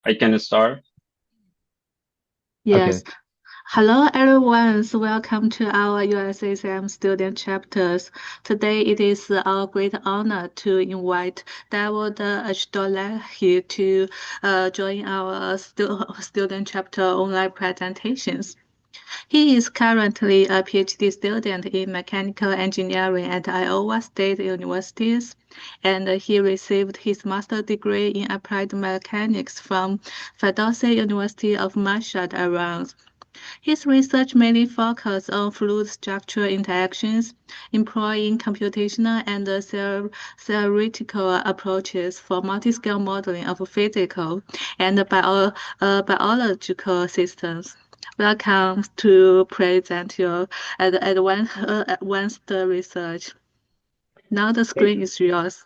I can start. Okay. Yes. Hello, everyone. So welcome to our USSM student chapters. Today, it is our great honor to invite Davoud Asodollahi to join our student chapter online presentations. He is currently a PhD student in mechanical engineering at Iowa State University, and he received his master's degree in applied mechanics from Fedosey University of Mashhad, Iran. His research mainly focused on fluid structure interactions, employing computational and theoretical approaches for multi-scale modeling of physical and biological systems. Welcome to present your advanced research. Now the Thank screen is yours.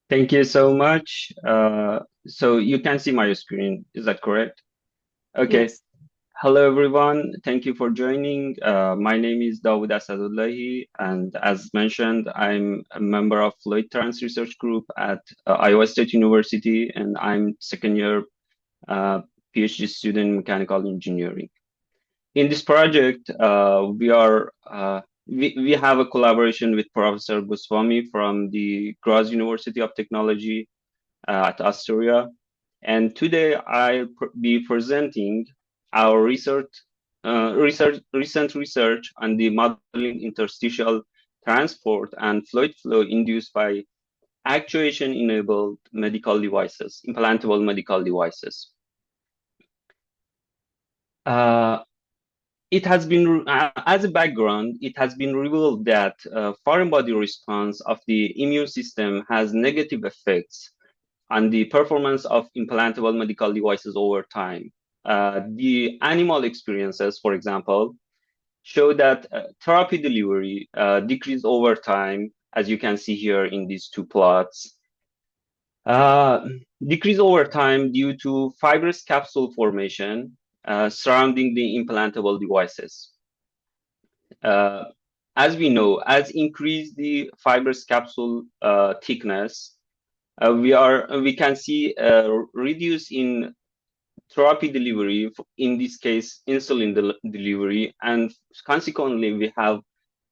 thank you so much. So you can see my screen, is that correct? Okay. Yes. Hello, everyone. Thank you for joining. My name is Davoud Asodollahi, and as mentioned, I'm a member of Fluid Trans Research Group at Iowa State University, and I'm second year uh, PhD student in mechanical engineering. In this project, we have a collaboration with Professor Goswami from the Graz University of Technology at Astoria. And today I'll be presenting our recent research on the modeling interstitial transport and fluid flow induced by actuation-enabled medical devices, implantable medical devices. Uh, it has been, as a background, it has been revealed that foreign body response of the immune system has negative effects on the performance of implantable medical devices over time. The animal experiences, for example, show that therapy delivery decreased over time, as you can see here in these two plots. Uh, Decrease over time due to fibrous capsule formation surrounding the implantable devices. Uh, as we know, as increase the fibrous capsule thickness, we can see a reduce in therapy delivery, in this case, insulin delivery, and consequently, we have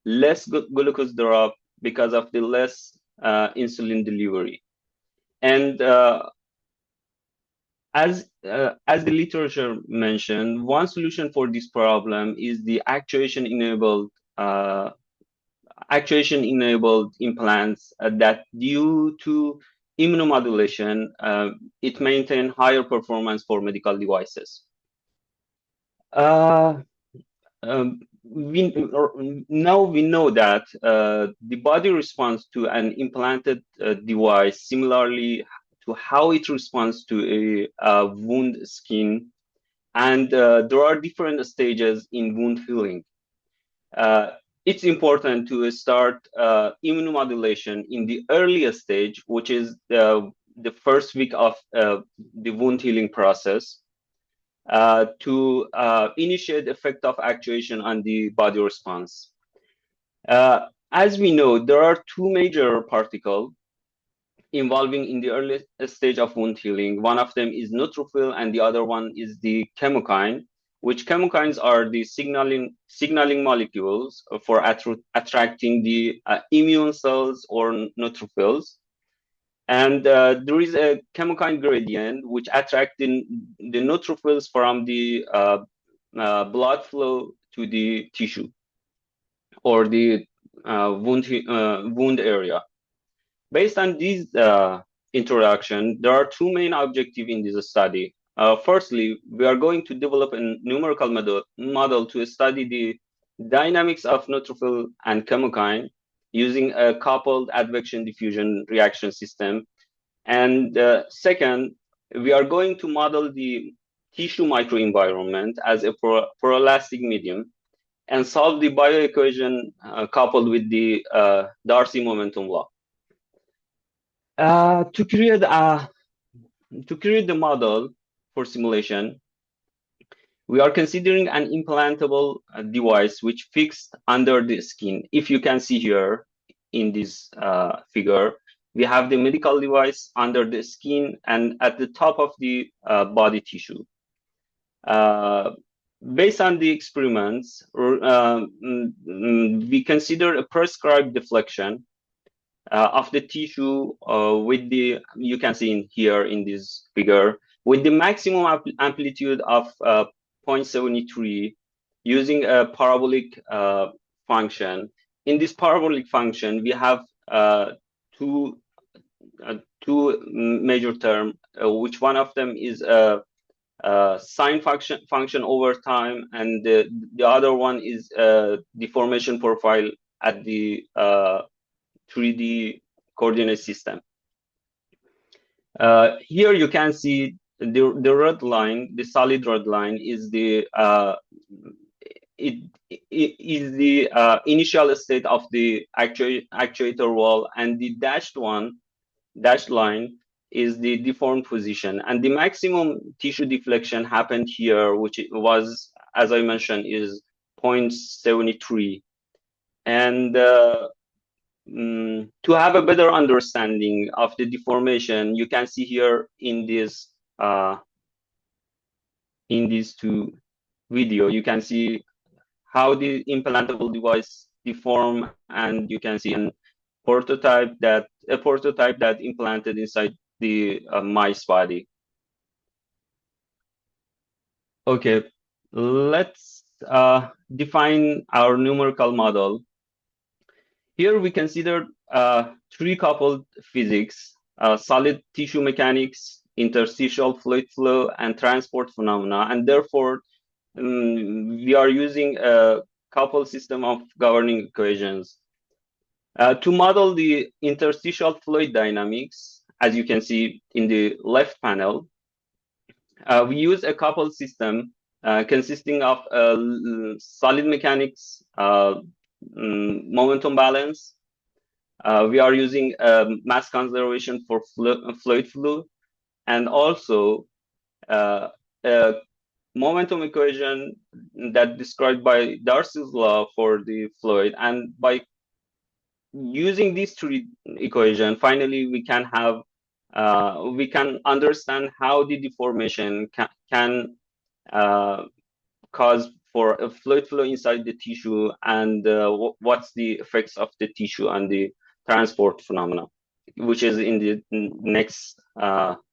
less glucose drop because of the less insulin delivery. And as the literature mentioned, one solution for this problem is the uh, actuation-enabled implants that, due to immunomodulation, it maintain higher performance for medical devices. Uh, Now we know that the body responds to an implanted device similarly to how it responds to a wound skin, and there are different stages in wound healing. Uh, it's important to start immunomodulation in the earliest stage, which is the first week of the wound healing process, to initiate effect of actuation on the body response. As we know, there are two major particles involving in the early stage of wound healing. One of them is neutrophil, and the other one is the chemokine, which chemokines are the signaling molecules for attracting the immune cells or neutrophils. And there is a chemokine gradient which attracts the neutrophils from the blood flow to the tissue or the wound area. Based on this introduction, there are two main objectives in this study. Firstly, we are going to develop a numerical model to study the dynamics of neutrophil and chemokine using a coupled advection-diffusion reaction system. And second, we are going to model the tissue microenvironment as a poroelastic medium and solve the bioequation coupled with the Darcy momentum law. Uh, to create a to create the model for simulation, we are considering an implantable device which fixed under the skin. If you can see here in this figure, we have the medical device under the skin and at the top of the body tissue. Based on the experiments, we consider a prescribed deflection of the tissue with the, you can see in here in this figure, with the maximum amplitude of 0.73 using a parabolic function. In this parabolic function, we have two major terms, which one of them is a sine function over time, and the other one is a deformation profile at the 3D coordinate system. Here you can see the red line, the solid red line is the initial state of the actuator wall, and the dashed line is the deformed position, and the maximum tissue deflection happened here, which was, as I mentioned, is 0.73. And to have a better understanding of the deformation, you can see here in these two video, you can see how the implantable device deform, and you can see a prototype that implanted inside the mice body. Okay, let's define our numerical model. Here we consider three coupled physics: solid tissue mechanics, interstitial fluid flow, and transport phenomena, and therefore we are using a coupled system of governing equations. To model the interstitial fluid dynamics, as you can see in the left panel, we use a coupled system consisting of solid mechanics, momentum balance. We are using mass conservation for fluid flow, and also a momentum equation that described by Darcy's law for the fluid. And by using these three equations, finally we can have we can understand how the deformation can cause for a fluid flow inside the tissue, and what's the effects of the tissue and the transport phenomena, which is in the next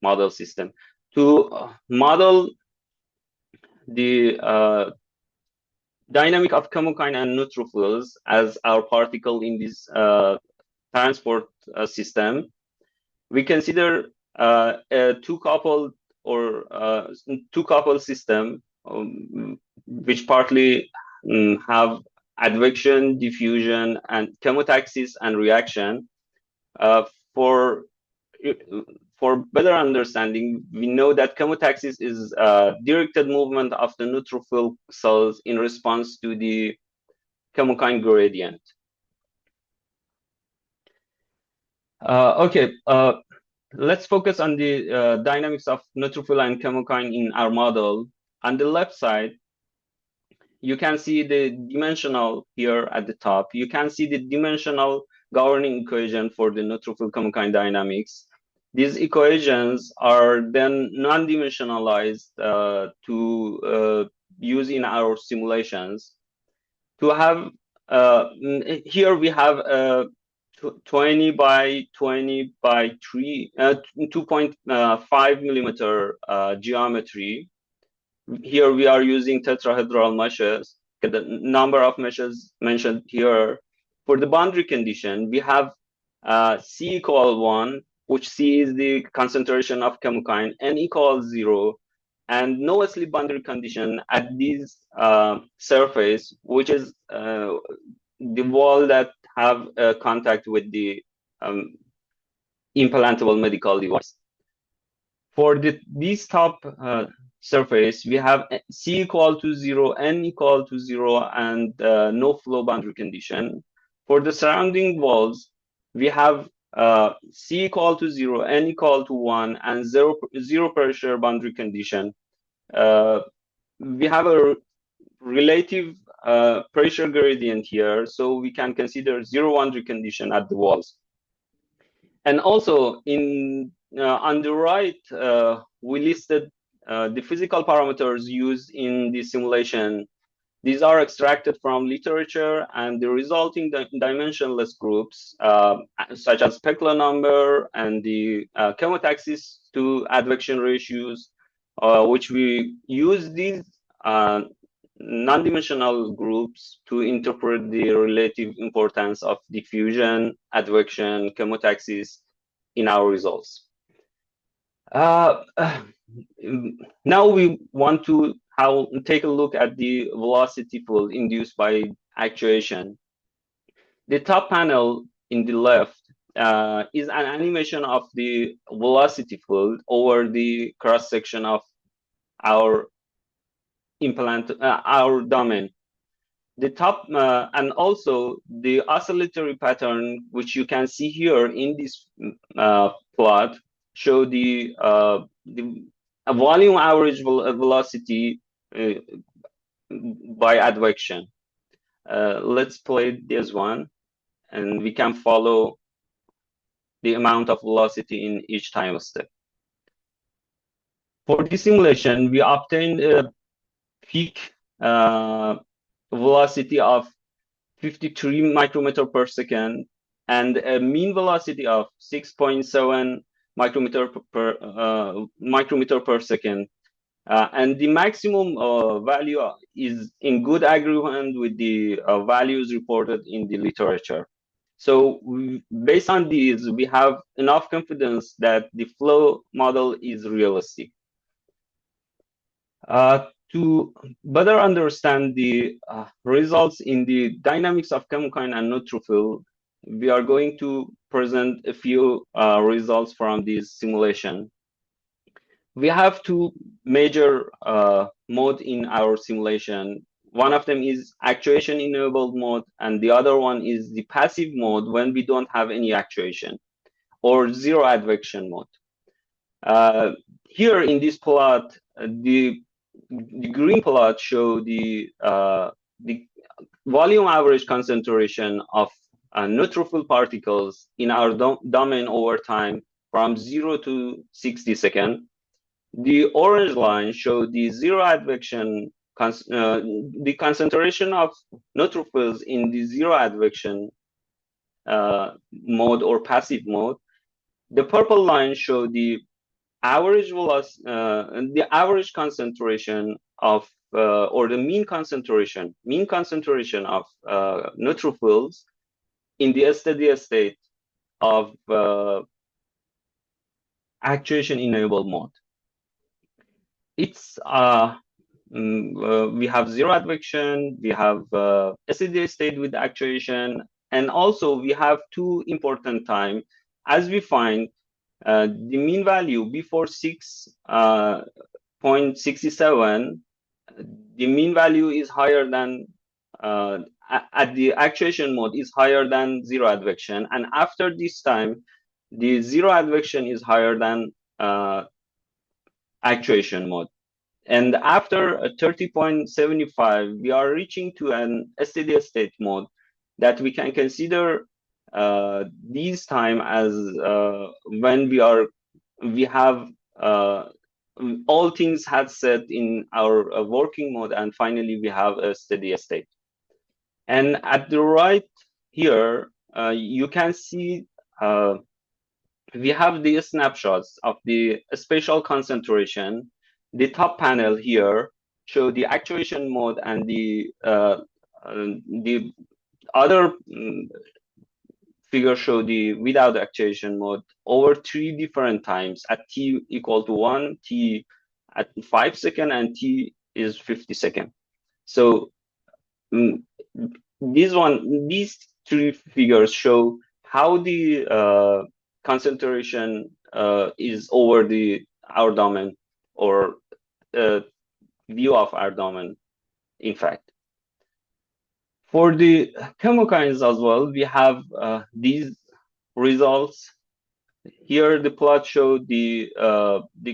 model system. To model the dynamic of chemokine and neutrophils as our particle in this transport system, we consider a two-coupled system, which partly have advection, diffusion, and chemotaxis and reaction. For better understanding, we know that chemotaxis is directed movement of the neutrophil cells in response to the chemokine gradient. Okay, let's focus on the dynamics of neutrophil and chemokine in our model. On the left side, you can see the dimensional here at the top. You can see the dimensional governing equation for the neutrophil chemokine dynamics. These equations are then non-dimensionalized to use in our simulations. To have here we have 20 by 20 by 3, 2.5 millimeter geometry. Here we are using tetrahedral meshes. The number of meshes mentioned here. For the boundary condition, we have C equal 1, which C is the concentration of chemokine, N equals 0, and no slip boundary condition at this surface, which is the wall that have contact with the implantable medical device. For this top surface, we have C equal to 0, N equal to 0, and no flow boundary condition. For the surrounding walls, we have C equal to 0, N equal to 1, and zero pressure boundary condition. We have a relative pressure gradient here, so we can consider zero boundary condition at the walls. And also on the right, we listed the physical parameters used in the simulation. These are extracted from literature, and the resulting dimensionless groups, such as Pecla number and the chemotaxis to advection ratios, which we use these uh, non-dimensional groups to interpret the relative importance of diffusion, advection, chemotaxis in our results. Uh, Now we want to take a look at the velocity field induced by actuation. The top panel in the left is an animation of the velocity field over the cross section of our our domain. The top and also the oscillatory pattern, which you can see here in this plot, show the volume average velocity by advection. Let's play this one, and we can follow the amount of velocity in each time step. For this simulation, we obtained a peak velocity of 53 micrometer per second and a mean velocity of 6.7 micrometer per second. And the maximum value is in good agreement with the values reported in the literature. So based on these, we have enough confidence that the flow model is realistic. To better understand the results in the dynamics of chemokine and neutrophil, we are going to present a few results from this simulation. We have two major modes in our simulation. One of them is actuation-enabled mode, and the other one is the passive mode when we don't have any actuation, or zero advection mode. Here in this plot, the green plot show the volume average concentration of neutrophil particles in our domain over time from 0 to 60 seconds. The orange line shows the zero advection, the concentration of neutrophils in the zero advection mode or passive mode. The purple line shows the average velocity, the average concentration of or the mean concentration of neutrophils in the steady state of actuation-enabled mode. It's we have zero advection, we have a steady state with actuation, and also we have two important time. As we find the mean value before 6.67, the mean value is higher than at the actuation mode is higher than zero advection, and after this time, the zero advection is higher than actuation mode. And after 30.75, we are reaching to an steady state mode that we can consider these time as when we have all things had set in our working mode, and finally we have a steady state. And at the right here, you can see we have the snapshots of the spatial concentration. The top panel here show the actuation mode, and the other figure show the without actuation mode over 3 different times at t equal to 1, t at 5 seconds, and t is 50 seconds. So these three figures show how the concentration is over our domain, or view of our domain, in fact. For the chemokines as well, we have these results. Here, the plot showed the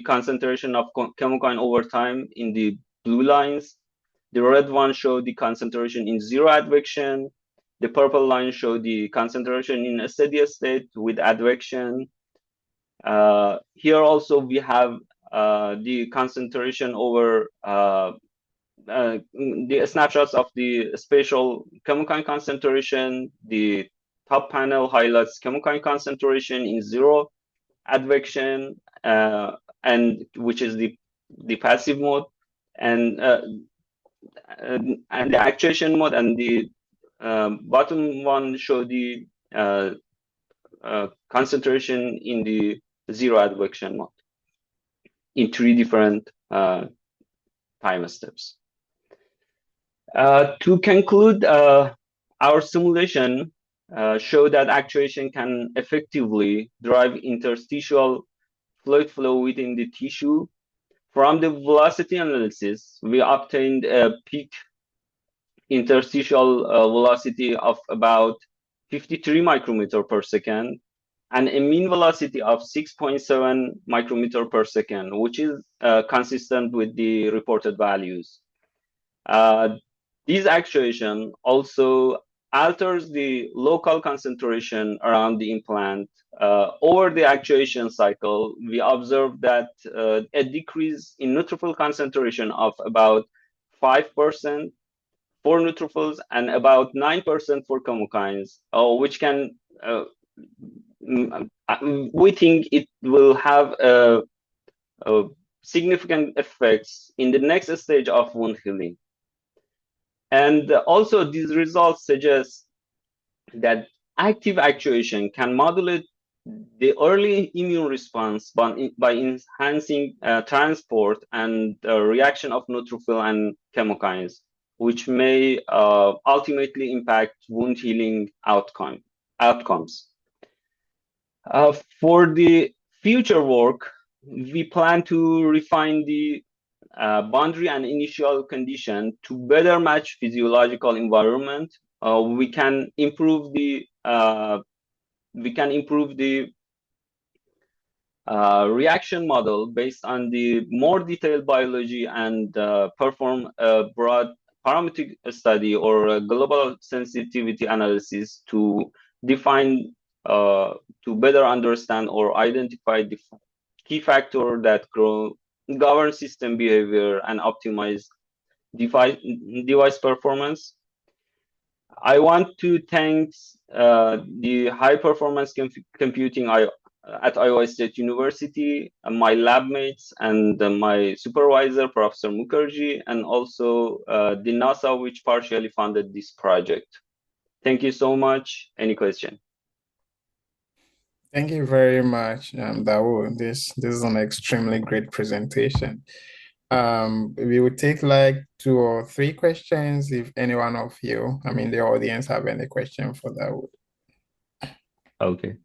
concentration of chemokine over time in the blue lines. The red one showed the concentration in zero advection. The purple line show the concentration in a steady state with advection. Here also we have the concentration over the snapshots of the spatial chemokine concentration. The top panel highlights chemokine concentration in zero advection, and which is the passive mode, and the actuation mode, and the bottom one show the concentration in the zero advection mode in three different time steps. To conclude, our simulation show that actuation can effectively drive interstitial fluid flow within the tissue. From the velocity analysis, we obtained a peak interstitial velocity of about 53 micrometer per second and a mean velocity of 6.7 micrometer per second, which is consistent with the reported values. This actuation also alters the local concentration around the implant. Over the actuation cycle, we observed that a decrease in neutrophil concentration of about 5% for neutrophils and about 9% for chemokines, which can, we think it will have a significant effects in the next stage of wound healing. And also these results suggest that active actuation can modulate the early immune response by enhancing transport and reaction of neutrophil and chemokines, which may ultimately impact wound healing outcomes. For the future work, we plan to refine the boundary and initial condition to better match physiological environment. We can improve the reaction model based on the more detailed biology and perform a broad parametric study or a global sensitivity analysis to define to better understand or identify the key factor that govern system behavior and optimize device performance. I want to thank the high performance computing at Iowa State University, my lab mates, and my supervisor, Professor Mukherjee, and also the NASA, which partially funded this project. Thank you so much. Any question? Thank you very much, Davoud. This is an extremely great presentation. We would take like 2 or 3 questions if any one of you, the audience, have any question for Davoud. Okay.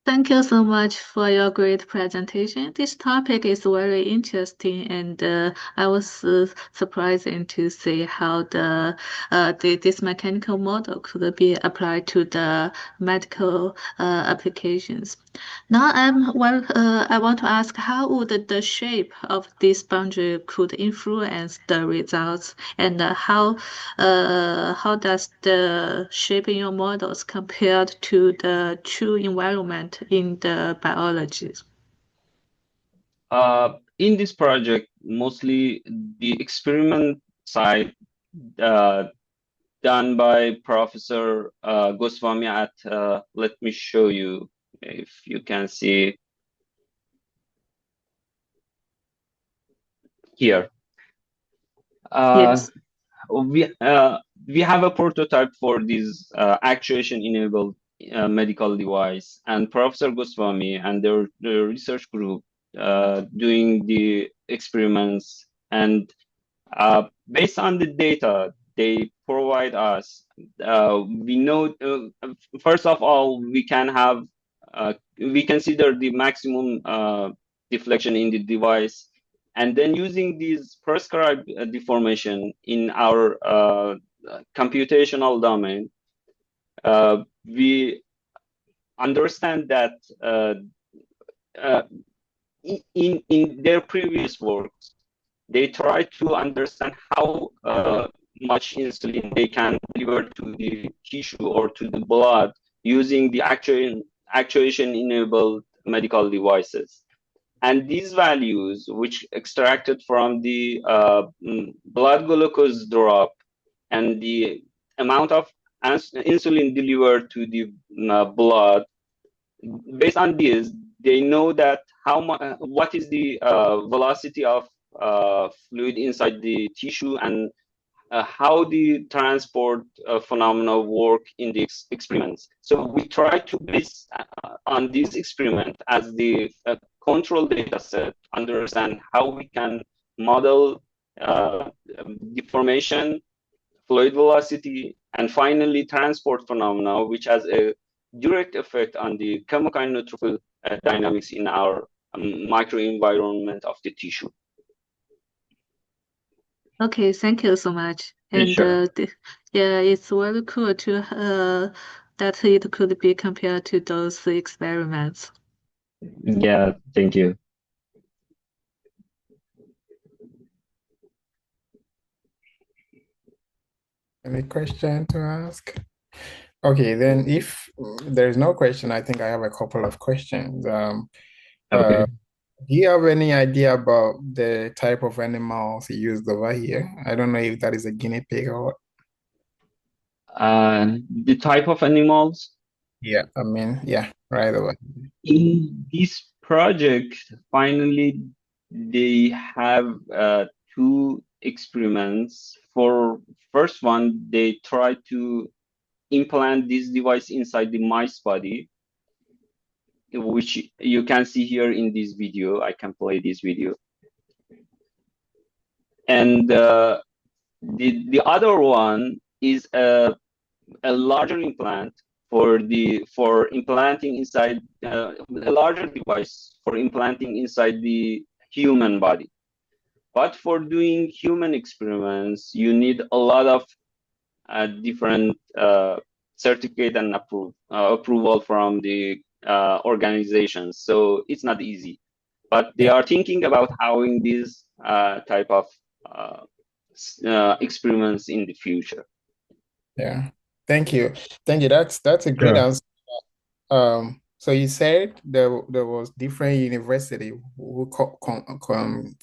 Thank you so much for your great presentation. This topic is very interesting, and I was surprised to see how this mechanical model could be applied to the medical applications. Now, I want to ask, how would the shape of this boundary could influence the results, and how does the shape in your models compared to the true environment in the biology? In this project, mostly the experiment side done by Professor Goswami at, let me show you if you can see here. Yes. We have a prototype for this actuation-enabled medical device, and Professor Goswami and their research group doing the experiments, and based on the data they provide us, we know first of all we can have we consider the maximum deflection in the device, and then using these prescribed deformation in our computational domain, we understand that in their previous works, they try to understand how much insulin they can deliver to the tissue or to the blood using the actuation-enabled medical devices. And these values, which extracted from the blood glucose drop and the amount of insulin delivered to the blood, based on this, they know that what is the velocity of fluid inside the tissue and how the transport phenomena work in the experiments. So we try to base on this experiment as the control data set, understand how we can model deformation, fluid velocity, and finally transport phenomena, which has a direct effect on the chemokine neutrophil dynamics in our microenvironment of the tissue. Okay, thank you so much. And sure. Yeah, it's very cool to that it could be compared to those experiments. Yeah, thank you. Any question to ask? Okay, then if there's no question, I think I have a couple of questions. Okay. Do you have any idea about the type of animals you used over here? I don't know if that is a guinea pig or what. The type of animals? Yeah, I mean, yeah, right away. In this project, finally, they have two experiments. For first one, they try to implant this device inside the mice body, which you can see here in this video. I can play this video. And the other one is a larger implant for implanting inside a larger device for implanting inside the human body. But for doing human experiments, you need a lot of different certificate and approval from the organizations. So it's not easy. But they are thinking about having these type of experiments in the future. Yeah. Thank you. Thank you. That's a great answer. So you said there was different university who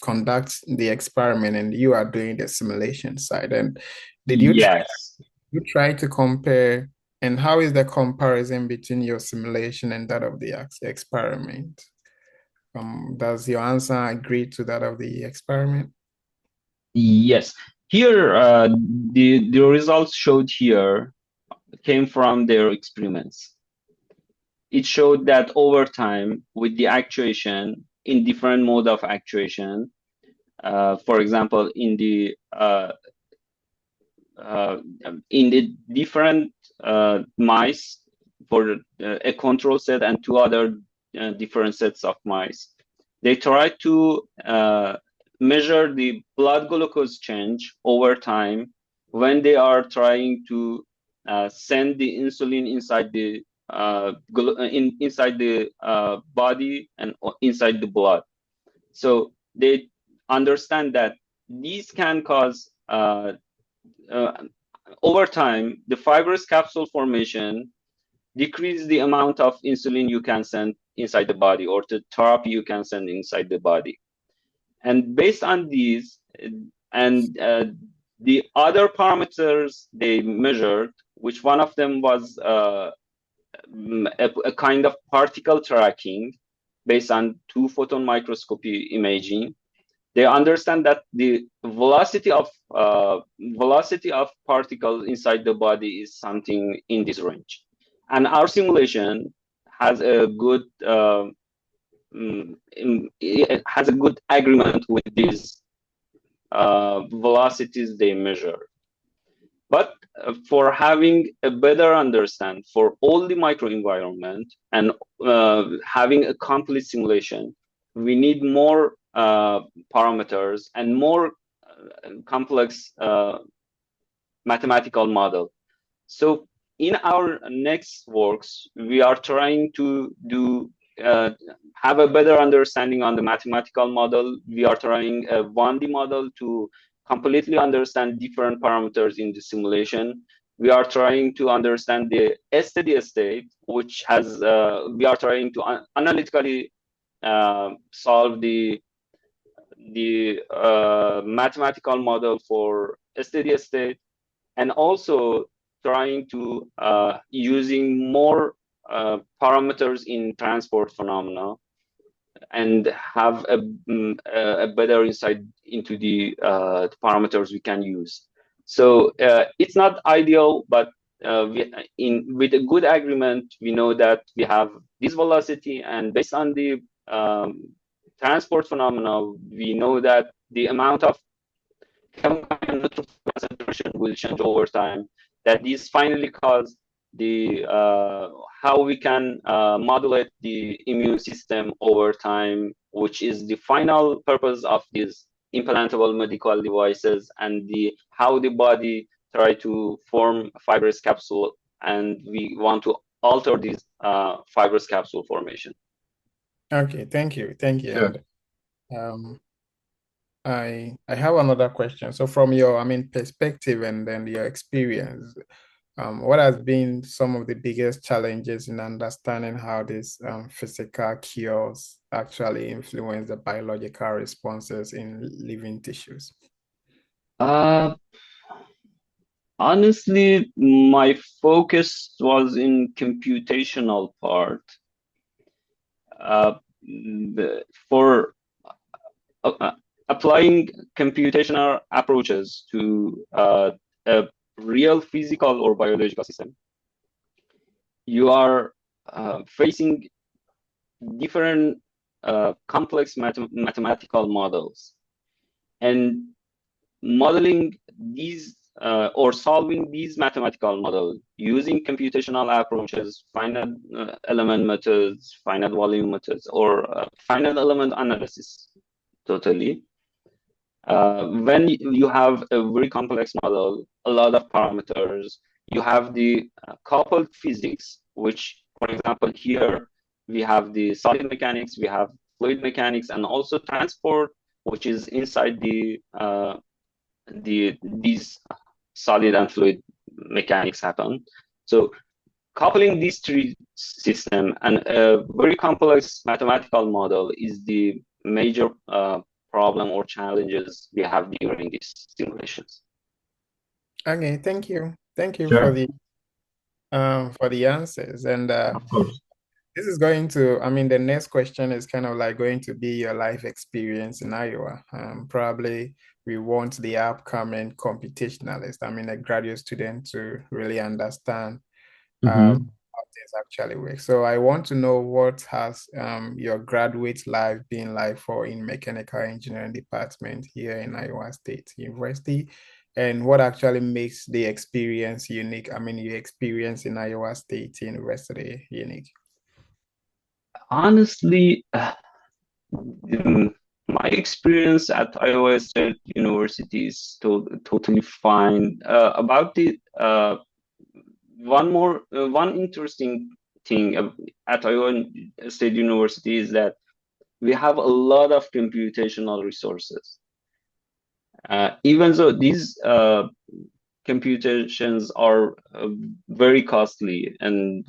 conduct the experiment, and you are doing the simulation side. And did you try to compare? And how is the comparison between your simulation and that of the experiment? Does your answer agree to that of the experiment? Yes. Here, the results showed here came from their experiments. It showed that over time, with the actuation in different mode of actuation, for example, in the different mice for a control set and two other different sets of mice, they tried to measure the blood glucose change over time when they are trying to send the insulin inside the body and inside the blood. So they understand that these can cause over time the fibrous capsule formation decrease the amount of insulin you can send inside the body or the therapy you can send inside the body. And based on these and the other parameters they measured, which one of them was a kind of particle tracking based on 2-photon microscopy imaging, they understand that the velocity of particles inside the body is something in this range. And our simulation has a good agreement with these velocities they measure. But for having a better understand for all the microenvironment and having a complete simulation, we need more parameters and more complex mathematical model. So in our next works, we are trying to do have a better understanding on the mathematical model, we are trying a 1D model to completely understand different parameters in the simulation. We are trying to understand the steady state, which has, we are trying to analytically solve the mathematical model for steady state, and also trying to using more parameters in transport phenomena and have a better insight into the parameters we can use. So it's not ideal, but with a good agreement, we know that we have this velocity, and based on the transport phenomena, we know that the amount of chemokine and neutrophil concentration will change over time. That these finally cause the how we can modulate the immune system over time, which is the final purpose of these implantable medical devices, and the how the body try to form fibrous capsule, and we want to alter this fibrous capsule formation. Okay, thank you. Sure. And I have another question. So from your, perspective and then your experience, what has been some of the biggest challenges in understanding how these physical cures actually influence the biological responses in living tissues? Honestly, my focus was in computational part. For applying computational approaches to a real physical or biological system, you are facing different complex mathematical models, and modeling these or solving these mathematical models using computational approaches, finite element methods, finite volume methods, or finite element analysis totally. When you have a very complex model, a lot of parameters, you have the coupled physics, which, for example, here we have the solid mechanics, we have fluid mechanics, and also transport, which is inside these solid and fluid mechanics happen. So coupling these three systems and a very complex mathematical model is the major problem or challenges we have during these simulations. Okay, thank you. Thank you Sure. for the answers. And Of course. this is going to, the next question is kind of like going to be your life experience in Iowa. Probably we want the upcoming computationalist, a graduate student, to really understand how things actually work. So I want to know, what has your graduate life been like for in mechanical engineering department here in Iowa State University, and what actually makes the experience unique? Your experience in Iowa State University unique. Honestly, my experience at Iowa State University is totally fine. About the one interesting thing at Iowa State University is that we have a lot of computational resources. Even though these computations are very costly, and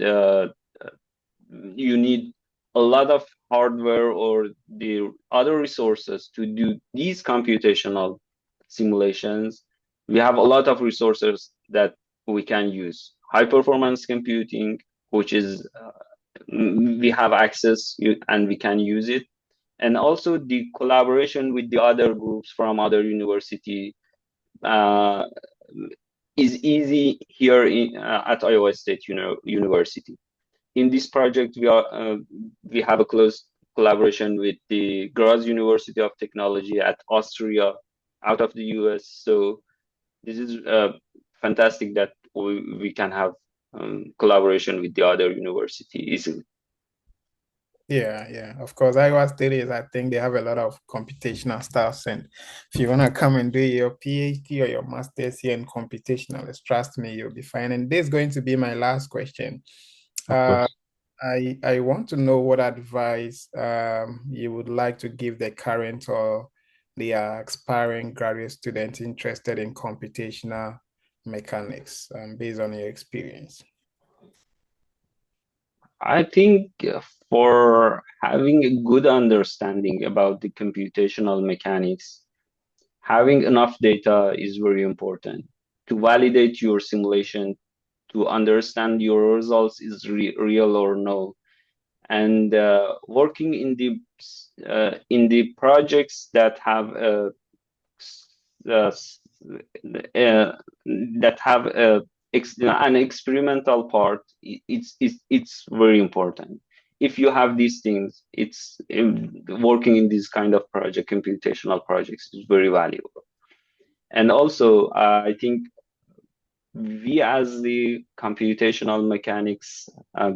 you need a lot of hardware or the other resources to do these computational simulations, we have a lot of resources that we can use. High performance computing, which is we have access and we can use it. And also the collaboration with the other groups from other university is easy here at Iowa State University. In this project, we have a close collaboration with the Graz University of Technology at Austria, out of the US. So this is fantastic that we can have collaboration with the other university easily. Yeah, of course. Iowa State is, I think they have a lot of computational stuff. And if you want to come and do your PhD or your master's here in computational, trust me, you'll be fine. And this is going to be my last question. I want to know what advice you would like to give the current or the aspiring graduate student interested in computational mechanics, based on your experience. I think for having a good understanding about the computational mechanics, having enough data is very important to validate your simulation, to understand your results is real or no, and working in the projects that have uh, that have an experimental part. It's very important. If you have these things, it's working in this kind of project, computational projects, is very valuable. And also, I think we as the computational mechanics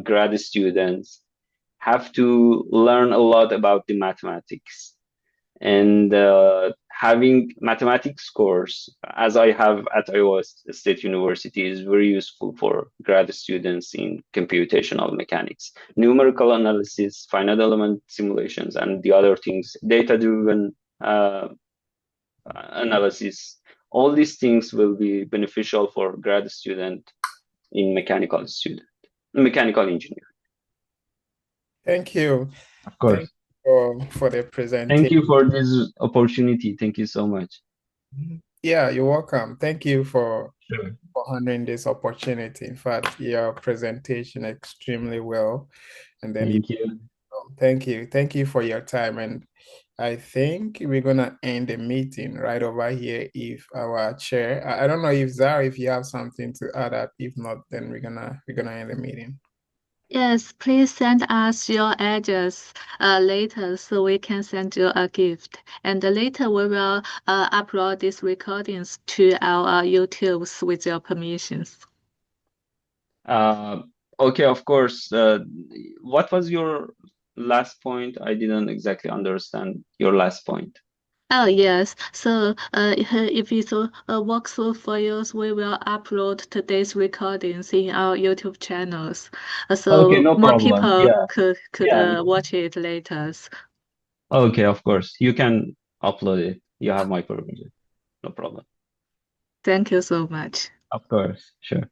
grad students have to learn a lot about the mathematics, and having mathematics course as I have at Iowa State University is very useful for grad students in computational mechanics. Numerical analysis, finite element simulations, and the other things, data-driven analysis, all these things will be beneficial for grad student in mechanical engineering. Thank you. Of course. Thank you for the Thank presentation. you for this opportunity. Thank you so much. Yeah, you're welcome. Thank you for Sure. handling this opportunity. In fact, your presentation extremely well. And then Thank you. thank you for your time. And I think we're gonna end the meeting right over here. If our chair, I don't know if Zara, if you have something to add up. If not, then we're gonna end the meeting. Yes, please send us your address later so we can send you a gift. And later we will upload these recordings to our YouTubes with your permissions. Okay, of course. What was your last point? I didn't exactly understand your last point. Oh, yes. So if it works well for you, we will upload today's recordings in our YouTube channels. So Okay, no more problem. people Yeah, could yeah. watch it later. Okay, of course. You can upload it. You have my permission. No problem. Thank you so much. Of course, sure.